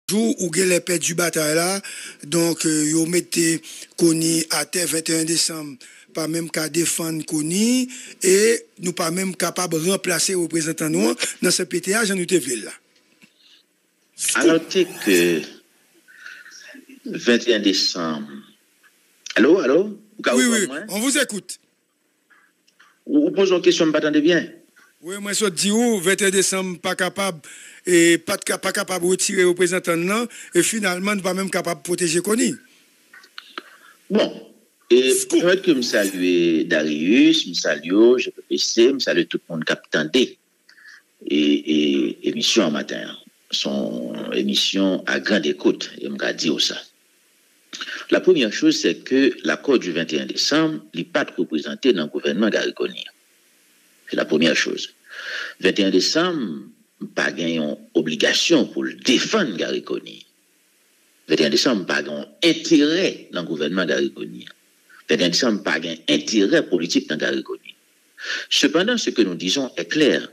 jour où les perdu bataille là, donc yo mettez Koni à terre 21 décembre, pas même qu'à défendre Koni et nous pas même capable de remplacer représentant nous dans ce PTA Jean Nuteville là. Alors que 21 décembre. Allô? Oui, on vous écoute. Vous posez une question, je ne m'attendez bien. Oui, moi je dis où 21 décembre pas capable et pas capable de retirer représentant non et finalement nous pas même capable de protéger Koni. Bon, et peut-être que je salue Darius, je salue GPPC, je salue tout le monde qui a attendé et émission en matin. Son émission à grande écoute, et je dire ça. La première chose, c'est que l'accord du 21 décembre n'est pas représenté dans le gouvernement Gariconi. C'est la première chose. 21 décembre, pas une obligation pour le défendre Gariconi. 21 décembre, pas un intérêt dans le gouvernement Gariconi. 21 décembre, pas un intérêt politique dans Gariconi. Cependant, ce que nous disons est clair.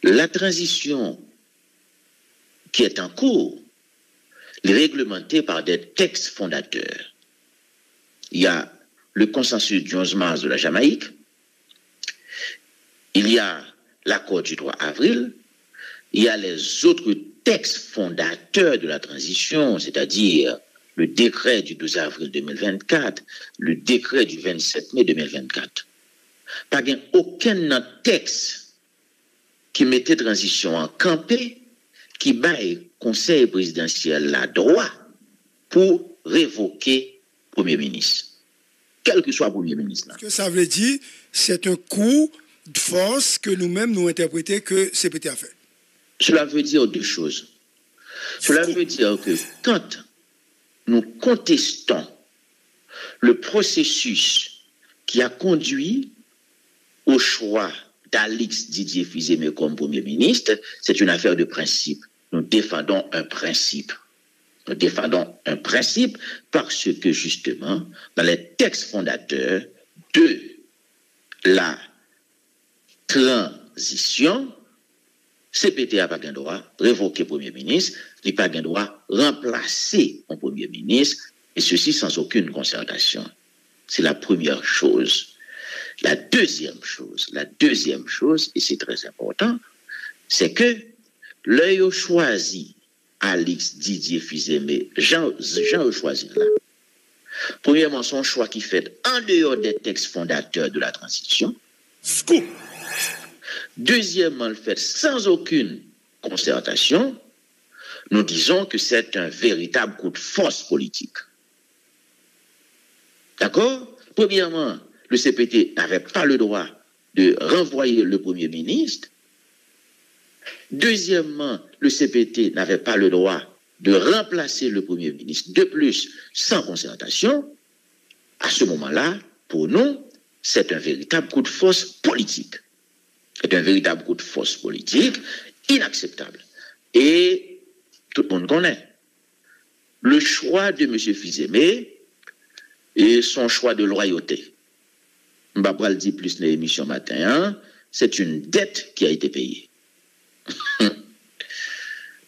La transition qui est en cours est réglementée par des textes fondateurs. Il y a le consensus du 11 mars de la Jamaïque, il y a l'accord du 3 avril, il y a les autres textes fondateurs de la transition, c'est-à-dire le décret du 12 avril 2024, le décret du 27 mai 2024. Pas aucun texte qui mettait transition en campé, qui baille conseil présidentiel la droit pour révoquer Premier ministre. Quel que soit Premier ministre. Ce que ça veut dire, c'est un coup de force que nous-mêmes nous interprétons que CPT a fait. Cela veut dire deux choses. Cela veut dire que quand nous contestons le processus qui a conduit au choix d'Alix Didier Fils-Aimé comme Premier ministre, c'est une affaire de principe. Nous défendons un principe. Nous défendons un principe parce que justement, dans les textes fondateurs de la transition, CPT n'a pas de droit de révoquer Premier ministre, il n'a pas de droit de remplacer un Premier ministre, et ceci sans aucune concertation. C'est la première chose. La deuxième chose, et c'est très important, c'est que l'œil choisi Alix Didier Fils-Aimé, Jean a choisi là. Premièrement, son choix qui fait en dehors des textes fondateurs de la transition. Scoop. Deuxièmement, le fait sans aucune concertation. Nous disons que c'est un véritable coup de force politique. D'accord? Premièrement, le CPT n'avait pas le droit de renvoyer le Premier ministre. Deuxièmement, le CPT n'avait pas le droit de remplacer le Premier ministre. De plus, sans concertation, à ce moment-là, pour nous, c'est un véritable coup de force politique. C'est un véritable coup de force politique inacceptable. Et tout le monde connaît le choix de M. Fils-Aimé et son choix de loyauté. Je ne vais pas le dire plus dans l'émission matin, hein? C'est une dette qui a été payée.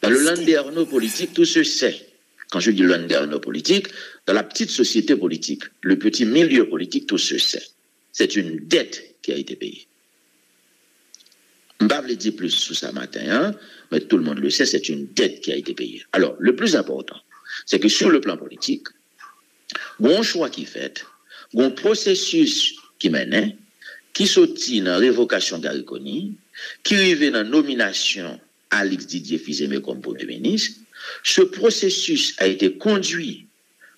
Dans le landerneau politique, tout se sait. Quand je dis landerneau politique, dans la petite société politique, le petit milieu politique, tout se sait. C'est une dette qui a été payée. Je ne vais pas le dire plus sur ça matin, hein? Mais tout le monde le sait, c'est une dette qui a été payée. Alors, le plus important, c'est que sur le plan politique, bon choix qui fait, bon processus qui mène, qui sortit dans la révocation Gariconi, qui arrive dans la nomination Alix Didier Fils-Aimé comme Premier ministre, ce processus a été conduit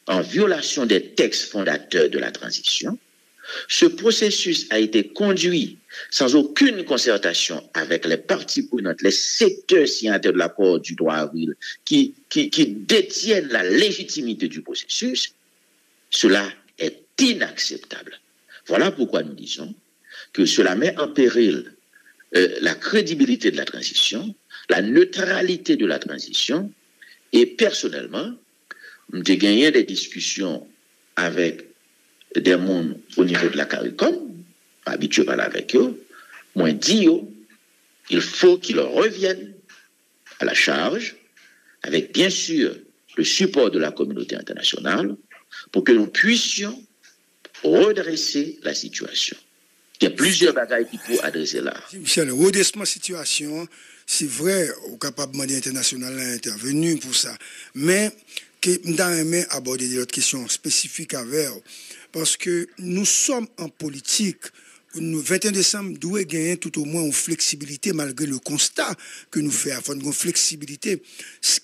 en violation des textes fondateurs de la transition. Ce processus a été conduit sans aucune concertation avec les parties prenantes, les secteurs signataires de l'accord du 3 avril qui détiennent la légitimité du processus. Cela est inacceptable. Voilà pourquoi nous disons que cela met en péril la crédibilité de la transition, la neutralité de la transition, et personnellement, j'ai gagné des discussions avec des gens au niveau de la CARICOM, habitué à parler avec eux, moi dit il faut qu'ils reviennent à la charge avec bien sûr le support de la communauté internationale, pour que nous puissions redresser la situation. Il y a plusieurs bagailles qui peuvent adresser là. Michel, redressement situation, c'est vrai, au capable de international a intervenu pour ça. Mais que nous avons abordé d'autres questions spécifiques avec, parce que nous sommes en politique. Le 21 décembre doit gagner tout au moins une flexibilité malgré le constat que nous faisons. Une flexibilité.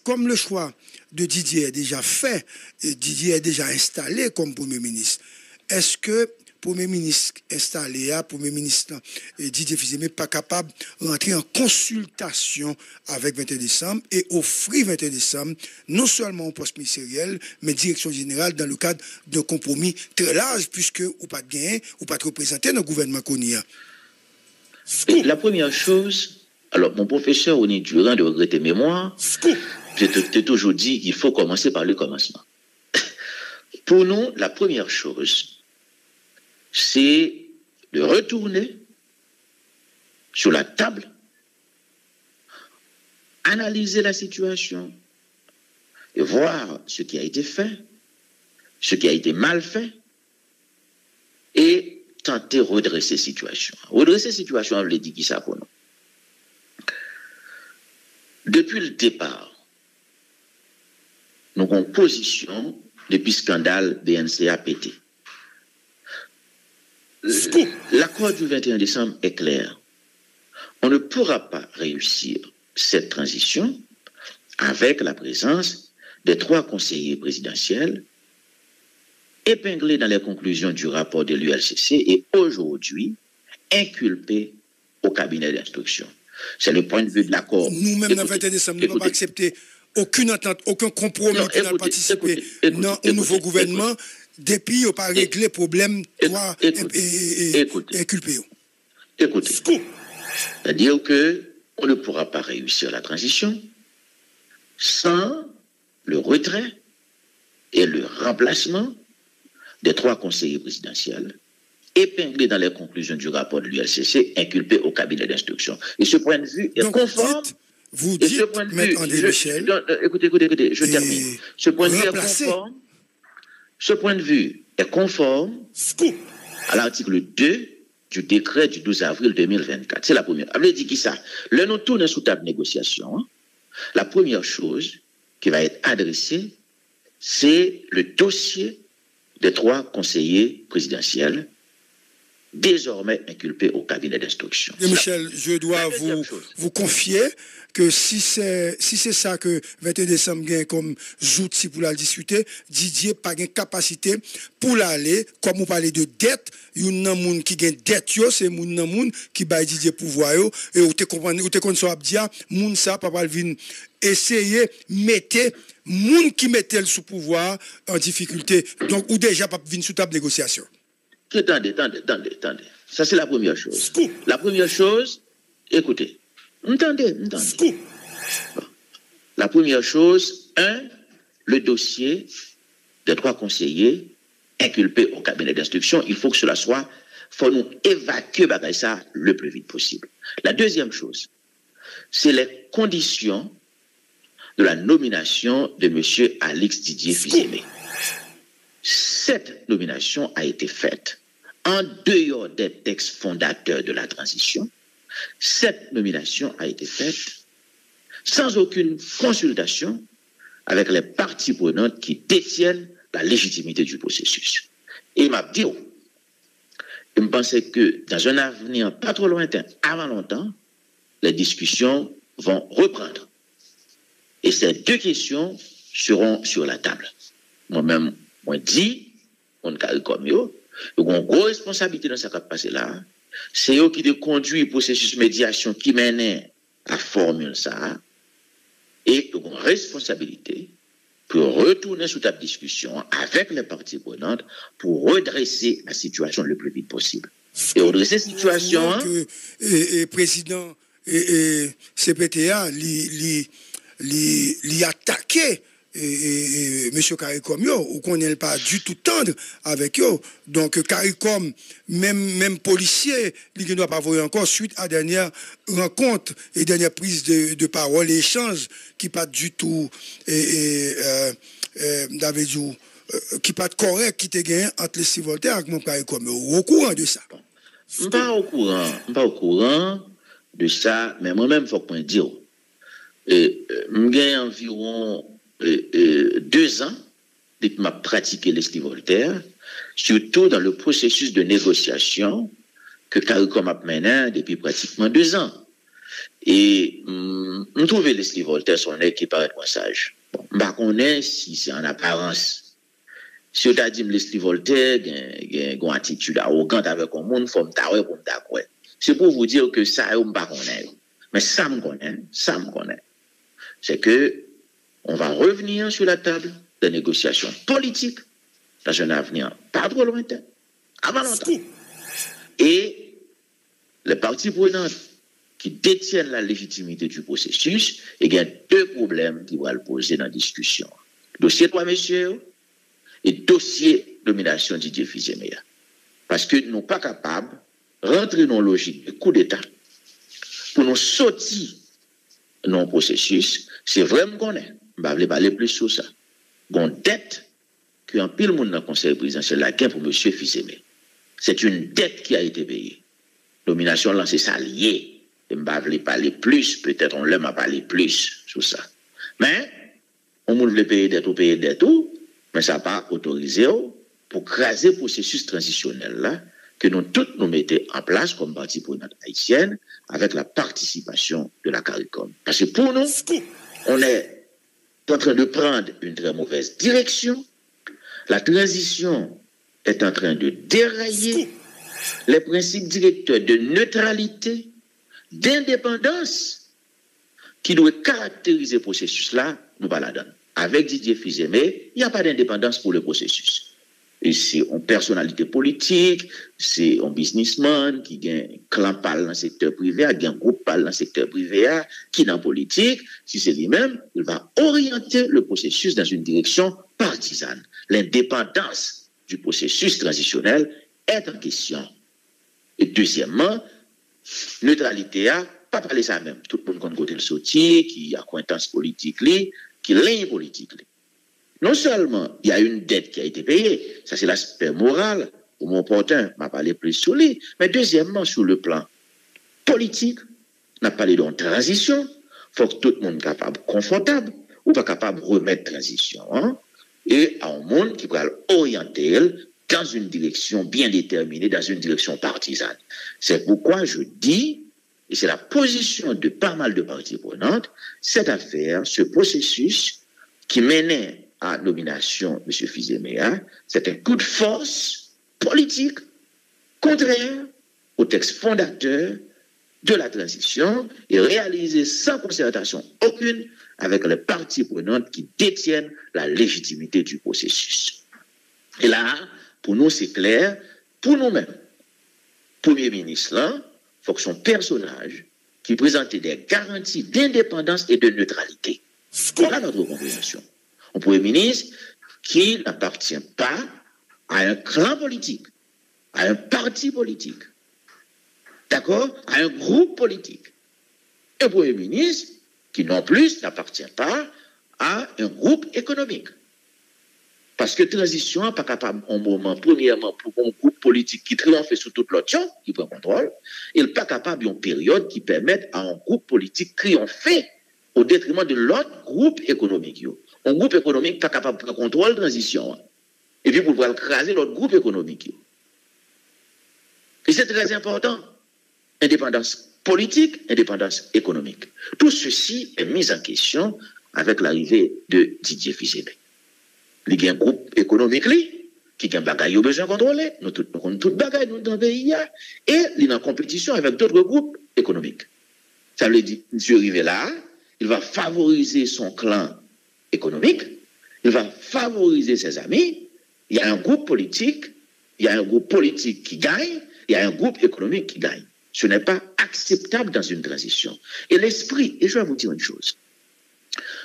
Comme le choix de Didier est déjà fait, et Didier est déjà installé comme Premier ministre, est-ce que Premier ministre installé, Premier ministre Didier Fils-Aimé pas capable de rentrer en consultation avec 21 décembre et offrir 21 décembre non seulement au poste ministériel, mais direction générale dans le cadre d'un compromis très large puisque ou pas de gain, ou pas de représenter dans le gouvernement qu'on y a. La première chose, alors mon professeur Oni Durand de regretter mémoire, je t'ai toujours dit qu'il faut commencer par le commencement. Pour nous, la première chose, c'est de retourner sur la table, analyser la situation et voir ce qui a été fait, ce qui a été mal fait et tenter de redresser la situation. Redresser la situation, on l'a dit qui ça pour nous. Depuis le départ, nous avons position depuis le scandale BNCAPT. L'accord du 21 décembre est clair. On ne pourra pas réussir cette transition avec la présence des 3 conseillers présidentiels épinglés dans les conclusions du rapport de l'ULCC et aujourd'hui inculpés au cabinet d'instruction. C'est le point de vue de l'accord. Nous-mêmes, dans le 21 décembre, nous n'avons pas accepté aucune entente, aucun compromis qui n'a participé dans un nouveau gouvernement. Depuis, il n'a pas réglé le problème inculpé. Écoutez, c'est-à-dire qu'on ne pourra pas réussir la transition sans le retrait et le remplacement des 3 conseillers présidentiels épinglés dans les conclusions du rapport de l'ULCC, inculpés au cabinet d'instruction. Et ce point de vue est conforme. Vous dites, Maître André Michel, écoutez, je termine. Ce point de vue est conforme. Ce point de vue est conforme à l'article 2 du décret du 12 avril 2024. C'est la première. Vous dit qui ça? Là, nous tournons sous table de négociation. La première chose qui va être adressée, c'est le dossier des 3 conseillers présidentiels désormais inculpés au cabinet d'instruction. Michel, je dois vous confier que si c'est ça que 21 décembre gagne comme outil pour la discuter, Didier n'a pas de capacité pour l'aller, comme vous parlez de dette, il y a un monde qui gagne dette, c'est un monde qui baille Didier pouvoir, et vous te comprenez, vous te connaissez, moun ça, papa vin essayer, mettre moun qui mettait le sous pouvoir en difficulté, donc ou déjà pas vin sous table de négociation. Attendez. Ça, c'est la première chose. La première chose, écoutez. Entendez. La première chose, le dossier des 3 conseillers inculpés au cabinet d'instruction, il faut que cela soit, faut nous évacuer ça le plus vite possible. La deuxième chose, c'est les conditions de la nomination de M. Alix Didier Fils-Aimé. Cette nomination a été faite en dehors des textes fondateurs de la transition. Cette nomination a été faite sans aucune consultation avec les parties prenantes qui détiennent la légitimité du processus. Et il m'a dit, je pensais que dans un avenir pas trop lointain, avant longtemps, les discussions vont reprendre. Et ces 2 questions seront sur la table. Moi-même, moi dit, on carré comme eux, ils ont une grosse responsabilité dans ce qui va passer là. C'est eux qui ont conduit le processus de médiation qui menait à formule ça. Et ils ont une responsabilité pour retourner sous table de discussion avec les parties prenantes pour redresser la situation le plus vite possible. Et redresser la situation. Et président et CPTA, lui attaqué monsieur CARICOM ou qu'on n'est pas du tout tendre avec eux. Donc CARICOM, même policier, il ne doit pas voir encore suite à dernière rencontre et dernière prise de parole et échange qui pas du tout qui pas correct qui te gagne entre les Voltaire avec mon CARICOM. Au courant de ça. Pas au courant de ça, mais moi-même faut qu'on dise. J'ai environ 2 ans depuis que j'ai pratiqué l'Esti Voltaire, surtout dans le processus de négociation que CARICOM a mené depuis pratiquement 2 ans. Et je trouve l'Esti Voltaire son qui paraît moins sage. Bon, je ne sais pas si c'est en apparence. Si on a dit l'Esti Voltaire a une attitude arrogante avec un monde, il faut me taire pour me d'accord. C'est pour vous dire que ça, je ne sais pas. Mais ça me connaît. C'est que on va revenir sur la table de négociations politiques dans un avenir pas trop lointain, avant longtemps. Et les parties prenantes qui détiennent la légitimité du processus, il y a 2 problèmes qui vont le poser dans la discussion. Dossier 3 messieurs et dossier domination Didier Fils-Aimé. Parce que nous ne sommes pas capables de rentrer dans la logique de coup d'État pour nous sortir dans le processus. C'est vraiment qu'on est. Je ne vais pas parler plus sur ça. Une dette qu'un pile monde dans le conseil présidentiel la gain pour M. Fils-Aimé. C'est une dette qui a été payée. Domination là, c'est ça lié. Je ne vais pas parler plus. Peut-être on l'aime à parler plus sur ça. Mais, on veut payer dette ou payer dette ou, mais ça n'a pas autorisé pour craser le processus transitionnel là, que nous tous nous mettons en place comme partie prenante haïtienne avec la participation de la CARICOM. Parce que pour nous, on est en train de prendre une très mauvaise direction. La transition est en train de dérailler. Les principes directeurs de neutralité, d'indépendance qui doivent caractériser le processus-là, nous pas la donne. Avec Didier Fils-Aimé, il n'y a pas d'indépendance pour le processus. Et c'est une personnalité politique, c'est un businessman qui a un clan parle dans le secteur privé, qui a un groupe parle dans le secteur privé, qui est dans la politique. Si c'est lui-même, il va orienter le processus dans une direction partisane. L'indépendance du processus transitionnel est en question. Et deuxièmement, neutralité, pas parler ça même. Tout le monde compte côté le sorti, qui a acquaintance politique, qui a ligne politique. Non seulement il y a une dette qui a été payée, ça c'est l'aspect moral, au mon opportun, m'a parlé plus sur lui, mais deuxièmement, sur le plan politique, on a parlé d'une transition, il faut que tout le monde soit capable, confortable, ou pas capable de remettre transition, et à un monde qui va orienter dans une direction bien déterminée, dans une direction partisane. C'est pourquoi je dis, et c'est la position de pas mal de parties prenantes, cette affaire, ce processus qui menait à nomination M. Fils-Aimé, c'est un coup de force politique contraire au texte fondateur de la transition et réalisé sans concertation aucune avec les parties prenantes qui détiennent la légitimité du processus. Et là, pour nous, c'est clair, pour nous-mêmes, Premier ministre, là, il faut que son personnage qui présentait des garanties d'indépendance et de neutralité. Voilà notre compréhension. Un Premier ministre qui n'appartient pas à un clan politique, à un parti politique, d'accord, à un groupe politique. Un Premier ministre qui non plus n'appartient pas à un groupe économique. Parce que transition n'est pas capable, en moment, premièrement, pour un groupe politique qui triomphe sur toute l'autre, qui prend contrôle, il n'est pas capable d'une période qui permette à un groupe politique triompher au détriment de l'autre groupe économique. Un groupe économique n'est pas capable de prendre contrôle de la transition. Et puis pour pouvoir écraser l'autre groupe économique. Et c'est très important. Indépendance politique, indépendance économique. Tout ceci est mis en question avec l'arrivée de Didier Fils-Aimé. Il y a un groupe économique qui a un bagage besoin de contrôler, nous avons tout bagage dans le pays, et il est en compétition avec d'autres groupes économiques. Ça veut dire, M. arrivé là, il va favoriser son clan économique, il va favoriser ses amis, il y a un groupe politique qui gagne, il y a un groupe économique qui gagne. Ce n'est pas acceptable dans une transition. Et l'esprit, et je vais vous dire une chose,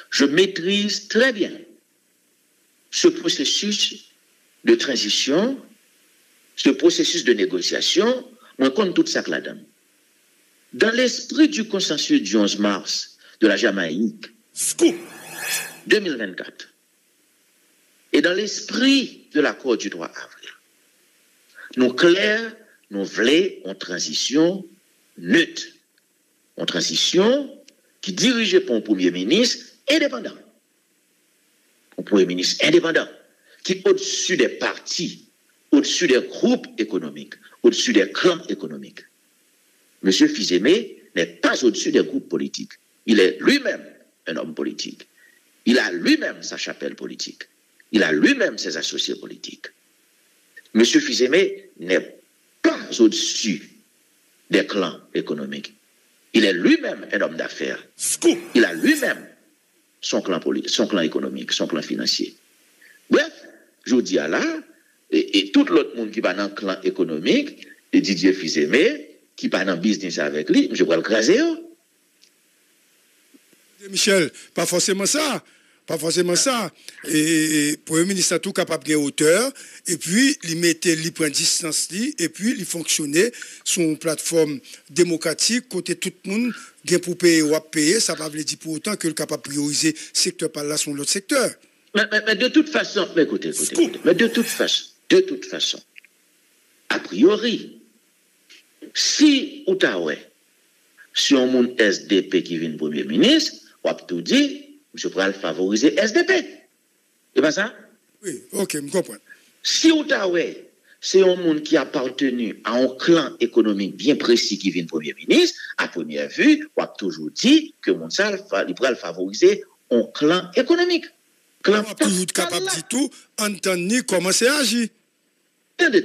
je maîtrise très bien ce processus de transition, ce processus de négociation, on compte tout ça là-dedans. Dans l'esprit du consensus du 11 mars de la Jamaïque, 2024, et dans l'esprit de l'accord du 3 avril, nous clairs, nous voulons une transition neutre, une transition qui dirigée par un Premier ministre indépendant. Un Premier ministre indépendant qui est au-dessus des partis, au-dessus des groupes économiques, au-dessus des clans économiques. M. Fils-Aimé n'est pas au-dessus des groupes politiques. Il est lui-même un homme politique. Il a lui-même sa chapelle politique. Il a lui-même ses associés politiques. M. Fils-Aimé n'est pas au-dessus des clans économiques. Il est lui-même un homme d'affaires. Il a lui-même son clan politique, son clan économique, son clan financier. Bref, je vous dis à là, et tout l'autre monde qui va dans le clan économique, et Didier Fils-Aimé, qui va dans le business avec lui, je vais le craser. Michel, pas forcément ça. Pas forcément ça. Et le Premier ministre a tout capable de hauteur, et puis il prend distance, et puis il fonctionnait sur une plateforme démocratique, côté tout le monde, bien pour payer ou à payer, ça ne veut pas dire pour autant que le capable de prioriser secteur par là sur l'autre secteur. Mais de toute façon, écoutez, mais de toute façon, a priori, si si on a un SDP qui vient Premier ministre, on peut tout dire, je pourrais favoriser SDP. C'est pas ça? Oui, ok, je comprends. Si Outaouais, c'est un monde qui a appartenu à un clan économique bien précis qui vient Premier ministre, à première vue, on a toujours dit que mon sal, il pourrait favoriser un clan économique. On a toujours capable de dire tout, entendre comment c'est agi. Attendez.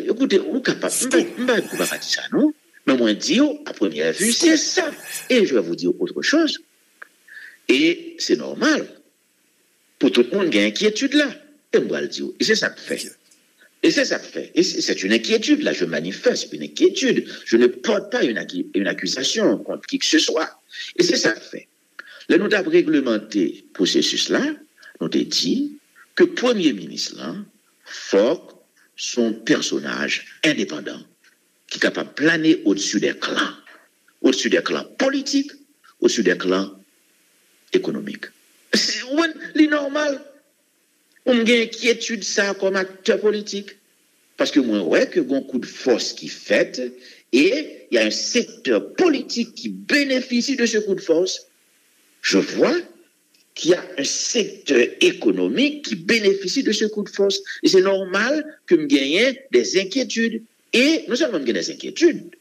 Écoutez, vous êtes capable. Je ne vais pas dire ça, non? Mais moi, dire, à première vue, c'est ça. Et je vais vous dire autre chose. Et c'est normal. Pour tout le monde, il y a une inquiétude là. Et moi, je vais le dire. Et c'est ça que fait. Et c'est ça que fait. Et c'est une inquiétude, là. Je manifeste une inquiétude. Je ne porte pas une accusation contre qui que ce soit. Et c'est ça que fait. Là, nous avons réglementé le processus là. Nous avons dit que le Premier ministre là, faut son personnage indépendant, qui est capable de planer au-dessus des clans politiques, au-dessus des clans économiques. C'est normal. On a une inquiétude ça comme acteur politique. Parce que moi, ouais, que bon coup de force qui fait, et il y a un secteur politique qui bénéficie de ce coup de force. Je vois qu'il y a un secteur économique qui bénéficie de ce coup de force. Et c'est normal que nous gagnions des inquiétudes. Et nous seulement des inquiétudes,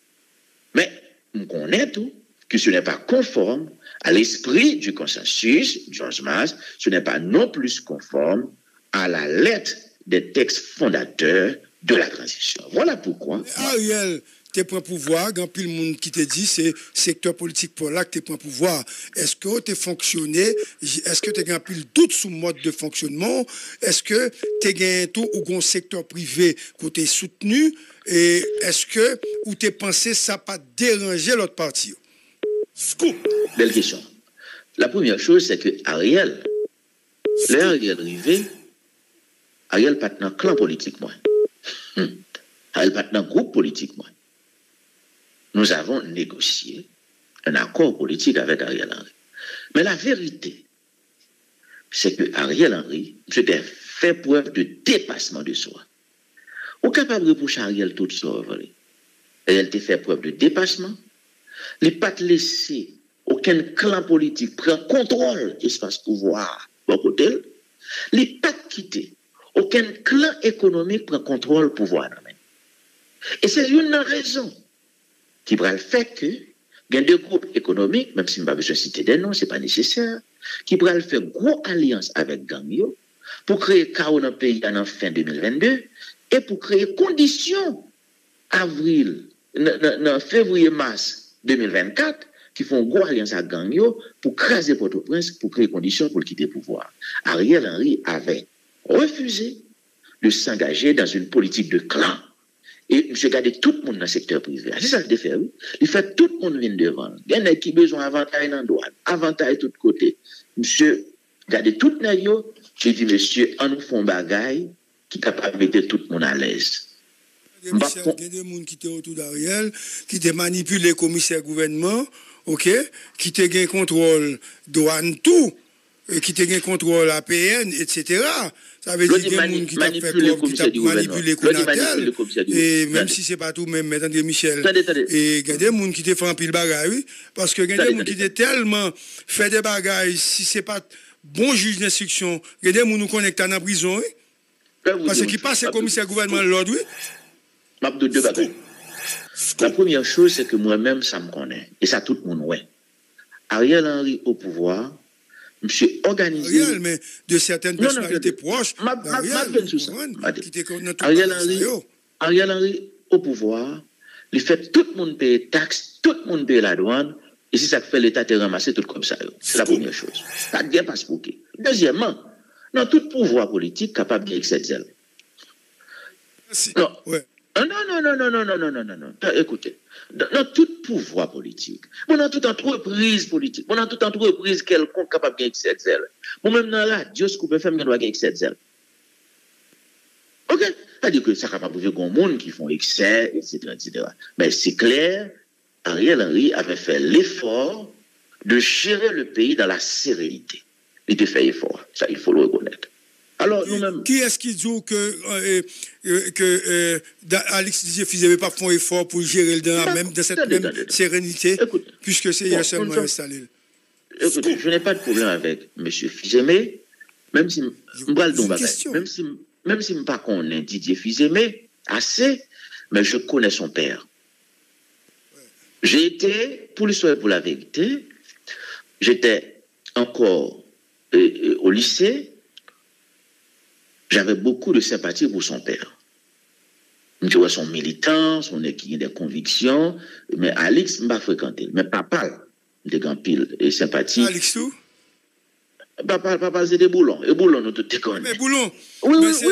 mais nous connaissons tout, que ce n'est pas conforme à l'esprit du consensus du 11 mars, ce n'est pas non plus conforme à la lettre des textes fondateurs de la transition. Voilà pourquoi. Ariel, tu prends pouvoir, quand le monde qui te dit c'est secteur politique pour là que tu prends pouvoir. Est-ce que tu fonctionné? Est-ce que tu as un doute sur le mode de fonctionnement? Est-ce que tu as un tout ou un secteur privé que tu es soutenu? Et est-ce que ou tu pensé ça pas déranger l'autre partie? Belle question. La première chose, c'est que Ariel, Ariel pas dans clan politique, moi. Ariel pas dans groupe politique, moi. Nous avons négocié un accord politique avec Ariel Henry. Mais la vérité, c'est que Ariel Henry s'était fait preuve de dépassement de soi. Ou capable de reprocher Ariel tout ça, elle a fait preuve de dépassement. Il n'a pas laissé aucun clan politique prendre contrôle de l'espace pouvoir de côté. Il n'a pas quitté aucun clan économique prendre contrôle du pouvoir. Et c'est une raison qui va le faire que il y a deux groupes économiques, même si je ne vais pas besoin de citer des noms, ce n'est pas nécessaire, qui va le faire une grosse alliance avec Gangyo pour créer chaos dans le pays en fin 2022 et pour créer conditions février-mars 2024 qui font une grosse alliance avec Gangyo pour craser Port-au-Prince, pour créer conditions pour quitter le pouvoir. Ariel Henry avait refusé de s'engager dans une politique de clan. Et je garde tout le monde dans le secteur privé. C'est ça qu'il fait, oui. Il fait tout le monde vient devant. Il y en a qui ont besoin d'avantages dans le droit, avantages de tous côtés. Monsieur Regardez tout le monde, j'ai dit, monsieur, on nous fait un bagaille qui est capable de mettre tout le monde à l'aise. Il y a des gens qui étaient autour d'Ariel, qui étaient manipulés commissaire gouvernement, ok, qui étaient contrôle douane tout, qui étaient contrôle APN, etc. Ça veut dire qu'il y a des gens qui ont fait preuve, qui ont manipulé Konatel, et même si ce n'est pas tout, même, mais attendez, Michel, et il y a des gens qui ont fait un pile bagaille, parce que il y a des gens qui ont tellement fait des bagailles, si ce n'est pas bon juge d'instruction, il y a des gens qui nous connectent dans la prison, parce qu'il passe le commissaire gouvernement l'ordre, oui. Deux bagages. La première chose, c'est que moi-même, ça me connaît. Et ça, tout le monde, ouais. Ariel Henry au pouvoir, monsieur organisé. Ariel, mais de certaines personnalités proches. Ariel Henry au pouvoir, il fait tout le monde paye taxes, tout le monde paye la douane, et si ça fait l'État te ramasser tout comme ça. C'est la première chose. Ça ne vient pas se bouquer. Deuxièmement, dans tout pouvoir politique capable d'excès zèle. Non. Ouais. Non. Écoutez, dans tout pouvoir politique, dans toute entreprise politique, dans toute entreprise quelconque capable de gagner cette zèle. Moi-même dans la radio, ce qu'on peut faire, je dois gagner cette zèle. Ok? C'est-à-dire que ça ne va pas prouver qu'on monde qui font excès, etc. Mais c'est clair, Ariel Henry avait fait l'effort de gérer le pays dans la sérénité. Il a fait l'effort. Ça, il faut le reconnaître. Alors, nous-mêmes. Qui est-ce qui dit que Alex Didier Fils n'avait pas fait un effort pour gérer dans cette même sérénité, puisque c'est hier seulement installé? Écoutez, je n'ai pas de problème avec M. Fils-Aimé, même si même si je ne sais pas qu'on est Didier Fils-Aimé assez, mais je connais son père. J'ai été, pour l'histoire et pour la vérité, j'étais encore au lycée. J'avais beaucoup de sympathie pour son père. Je vois son militant, son équipe des convictions, mais Alex m'a pas fréquenté. Mais papa, des grands piles et sympathie. Alex tout? Papa, c'est des boulons. Et boulons, nous te connaissons. Mais boulons? Oui, c'est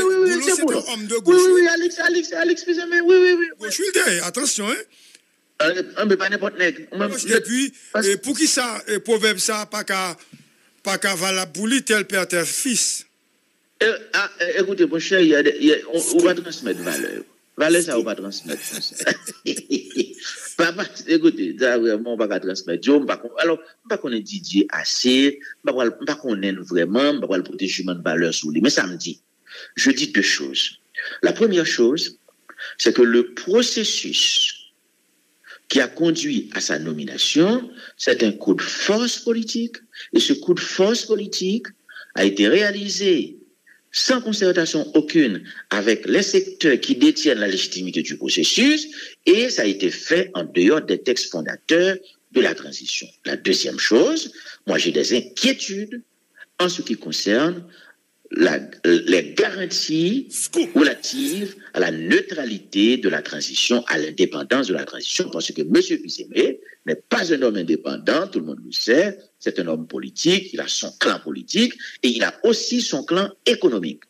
boulons. Homme de gauche. Oui, Alex, excusez-moi, oui. Gauche, attention, hein? Mais pas n'importe nègre. Et puis, pour qui ça, proverbe ça, pas qu'à valable pour lui, tel père, tel fils? Écoutez, mon cher, on va transmettre valeur. Valeur, ça, on va transmettre. Papa, écoutez, vraiment, on va transmettre. Alors, on va connaître Didier assez, on va connaître vraiment, on va protéger une valeur sur lui. Mais ça me dit, je dis deux choses. La première chose, c'est que le processus qui a conduit à sa nomination, c'est un coup de force politique. Et ce coup de force politique a été réalisé sans concertation aucune avec les secteurs qui détiennent la légitimité du processus, et ça a été fait en dehors des textes fondateurs de la transition. La deuxième chose, moi j'ai des inquiétudes en ce qui concerne les garanties relatives à la neutralité de la transition, à l'indépendance de la transition, parce que M. Fils-Aimé n'est pas un homme indépendant, tout le monde le sait, c'est un homme politique, il a son clan politique et il a aussi son clan économique.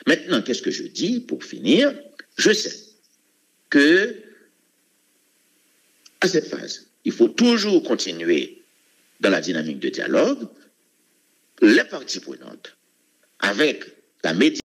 Maintenant, qu'est-ce que je dis pour finir? Je sais que à cette phase, il faut toujours continuer dans la dynamique de dialogue, les parties prenantes, avec la médiation